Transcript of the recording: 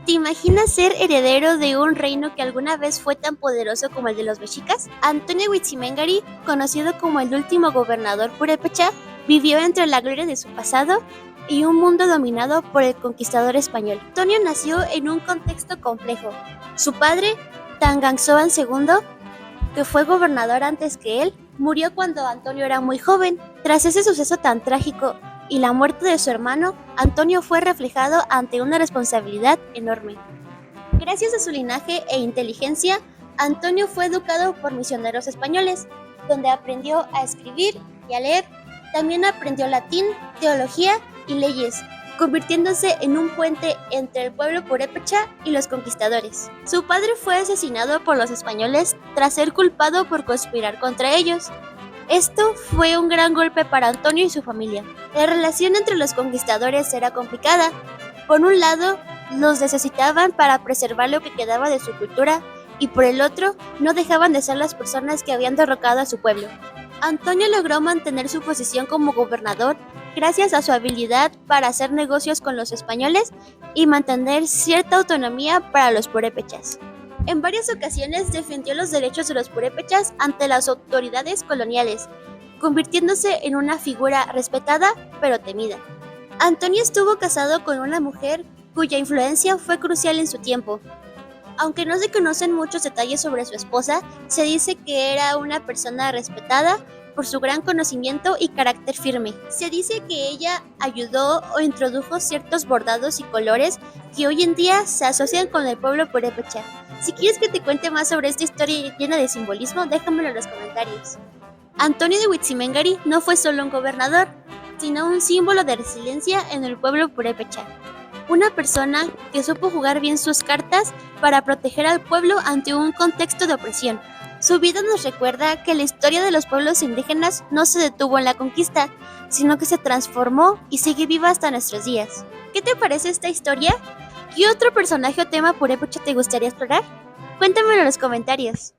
¿Te imaginas ser heredero de un reino que alguna vez fue tan poderoso como el de los mexicas? Antonio Huitzimengari, conocido como el último gobernador purépecha, vivió entre la gloria de su pasado y un mundo dominado por el conquistador español. Antonio nació en un contexto complejo. Su padre, Tangazoan II, que fue gobernador antes que él, murió cuando Antonio era muy joven. Tras ese suceso tan trágico y la muerte de su hermano, Antonio fue reflejado ante una responsabilidad enorme. Gracias a su linaje e inteligencia, Antonio fue educado por misioneros españoles, donde aprendió a escribir y a leer. También aprendió latín, teología y leyes, convirtiéndose en un puente entre el pueblo purépecha y los conquistadores. Su padre fue asesinado por los españoles tras ser culpado por conspirar contra ellos. Esto fue un gran golpe para Antonio y su familia. La relación entre los conquistadores era complicada. Por un lado, los necesitaban para preservar lo que quedaba de su cultura, y por el otro, no dejaban de ser las personas que habían derrocado a su pueblo. Antonio logró mantener su posición como gobernador gracias a su habilidad para hacer negocios con los españoles y mantener cierta autonomía para los purépechas. En varias ocasiones defendió los derechos de los purépechas ante las autoridades coloniales, convirtiéndose en una figura respetada pero temida. Antonio estuvo casado con una mujer cuya influencia fue crucial en su tiempo. Aunque no se conocen muchos detalles sobre su esposa, se dice que era una persona respetada por su gran conocimiento y carácter firme. Se dice que ella ayudó o introdujo ciertos bordados y colores que hoy en día se asocian con el pueblo purépecha. Si quieres que te cuente más sobre esta historia llena de simbolismo, déjamelo en los comentarios. Antonio de Huitzimengari no fue solo un gobernador, sino un símbolo de resiliencia en el pueblo purépecha. Una persona que supo jugar bien sus cartas para proteger al pueblo ante un contexto de opresión. Su vida nos recuerda que la historia de los pueblos indígenas no se detuvo en la conquista, sino que se transformó y sigue viva hasta nuestros días. ¿Qué te parece esta historia? ¿Qué otro personaje o tema purépecha te gustaría explorar? Cuéntamelo en los comentarios.